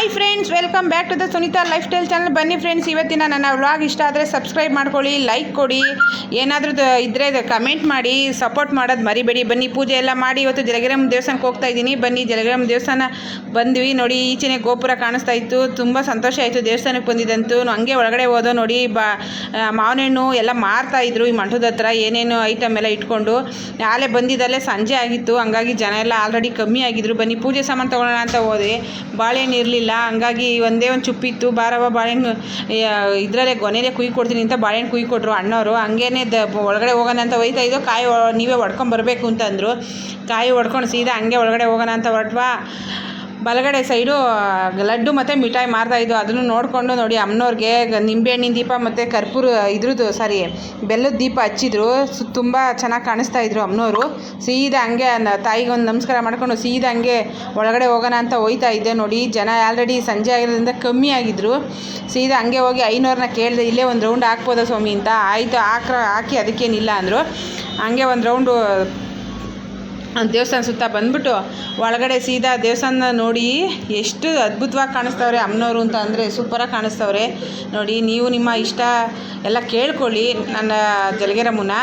Hi friends, welcome back to the Sunita life style channel. ಬನ್ನಿ friends, ಇವತ್ತಿನ ನನ್ನ vlog ಇಷ್ಟ ಆದರೆ ಸಬ್ಸ್ಕ್ರೈಬ್ ಮಾಡ್ಕೊಳ್ಳಿ, ಲೈಕ್ ಕೊಡಿ, ಏನಾದರೂ ಇದ್ದರೆ ಕಮೆಂಟ್ ಮಾಡಿ, ಸಪೋರ್ಟ್ ಮಾಡೋದು ಮರಿಬೇಡಿ. ಬನ್ನಿ, ಪೂಜೆ ಎಲ್ಲ ಮಾಡಿ ಇವತ್ತು ಜಲಗಿರಮ್ಮ ದೇವಸ್ಥಾನಕ್ಕೆ ಹೋಗ್ತಾ ಇದ್ದೀನಿ. ಬನ್ನಿ, ಜಲಗಿರಮ್ಮ ದೇವಸ್ಥಾನ ಬಂದ್ವಿ. ನೋಡಿ, ಈಚೆನೆ ಗೋಪುರ ಕಾಣಿಸ್ತಾ ಇತ್ತು. ತುಂಬ ಸಂತೋಷ ಆಯಿತು ದೇವಸ್ಥಾನಕ್ಕೆ ಬಂದಿದ್ದಂತೂ. ಹಂಗೆ ಒಳಗಡೆ ಹೋದೋ. ನೋಡಿ, ಮಾವಿನಹಣ್ಣು ಎಲ್ಲ ಮಾರ್ತಾಯಿದ್ರು ಈ ಮಂಟದ ಹತ್ರ, ಏನೇನು ಐಟಮ್ ಎಲ್ಲ ಇಟ್ಕೊಂಡು. ನಾಳೆ ಬಂದಿದ್ದಲ್ಲೇ ಸಂಜೆ ಆಗಿತ್ತು, ಹಂಗಾಗಿ ಜನ ಎಲ್ಲ ಆಲ್ರೆಡಿ ಕಮ್ಮಿ ಆಗಿದ್ರು. ಬನ್ನಿ, ಪೂಜೆ ಸಾಮಾನು ತೊಗೊಳ್ಳೋಣ ಅಂತ ಹೋದೆ. ಬಾಳೆಹಣ್ಣು ಇರಲಿಲ್ಲ, ಹಂಗಾಗಿ ಒಂದೇ ಒಂದು ಚುಪ್ಪಿತ್ತು. ಬಾರವ ಬಾಳೆಹಣ್ಣು ಇದರಲ್ಲೇ ಗೊನೆಯಲ್ಲೇ ಕುಯ್ ಕೊಡ್ತೀನಿ ಅಂತ ಬಾಳೆಹಣ್ಣು ಕುಯ್ ಕೊಟ್ಟರು ಅಣ್ಣವರು. ಹಂಗೇನೆ ಒಳಗಡೆ ಹೋಗೋಣ ಅಂತ ಹೋಯ್ತಾ ಇದ್ದೋ. ಕಾಯಿ ನೀವೇ ಹೊಡ್ಕೊಂಬರ್ಬೇಕು ಅಂತಂದರು. ಕಾಯಿ ಹೊಡ್ಕೊಂಡು ಸೀದಾ ಹಂಗೆ ಒಳಗಡೆ ಹೋಗೋಣ ಅಂತ ಹೊರಟ್ವಾ. ಬಲಗಡೆ ಸೈಡು ಲಡ್ಡು ಮತ್ತು ಮಿಠಾಯಿ ಮಾರ್ತಾಯಿದ್ದು, ಅದನ್ನು ನೋಡಿಕೊಂಡು ನೋಡಿ ಅಮ್ಮನವ್ರಿಗೆ ನಿಂಬೆಹಣ್ಣಿನ ದೀಪ ಮತ್ತು ಕರ್ಪೂರ ಬೆಲ್ಲದ ದೀಪ ಹಚ್ಚಿದ್ರು. ತುಂಬ ಚೆನ್ನಾಗಿ ಕಾಣಿಸ್ತಾಯಿದ್ರು ಅಮ್ಮನವರು. ಸೀದಾ ಹಂಗೆ ತಾಯಿಗೆ ಒಂದು ನಮಸ್ಕಾರ ಮಾಡ್ಕೊಂಡು ಸೀದಾ ಹಂಗೆ ಒಳಗಡೆ ಹೋಗೋಣ ಅಂತ ಹೋಯ್ತಾ ಇದ್ದೆ. ನೋಡಿ, ಜನ ಆಲ್ರೆಡಿ ಸಂಜೆ ಆಗಿರೋದ್ರಿಂದ ಕಮ್ಮಿ ಆಗಿದ್ದರು. ಸೀದಾ ಹಂಗೆ ಹೋಗಿ ಐನೂರನ್ನ ಕೇಳಿದೆ, ಇಲ್ಲೇ ಒಂದು ರೌಂಡ್ ಹಾಕ್ಬೋದಾ ಸ್ವಾಮಿ ಅಂತ. ಆಯಿತು ಹಾಕಿ, ಅದಕ್ಕೇನಿಲ್ಲ ಅಂದರು. ಹಂಗೆ ಒಂದು ರೌಂಡು ದೇವಸ್ಥಾನ ಸುತ್ತ ಬಂದ್ಬಿಟ್ಟು ಒಳಗಡೆ ಸೀದಾ ದೇವಸ್ಥಾನ ನೋಡಿ ಎಷ್ಟು ಅದ್ಭುತವಾಗಿ ಕಾಣಿಸ್ತವ್ರೆ ಅಮ್ಮನವರು ಅಂತ ಅಂದರೆ ಸೂಪರಾಗಿ ಕಾಣಿಸ್ತವ್ರೆ. ನೋಡಿ, ನೀವು ನಿಮ್ಮ ಇಷ್ಟ ಎಲ್ಲ ಕೇಳ್ಕೊಳ್ಳಿ ನನ್ನ ಜಲಗಿರಮ್ಮನ.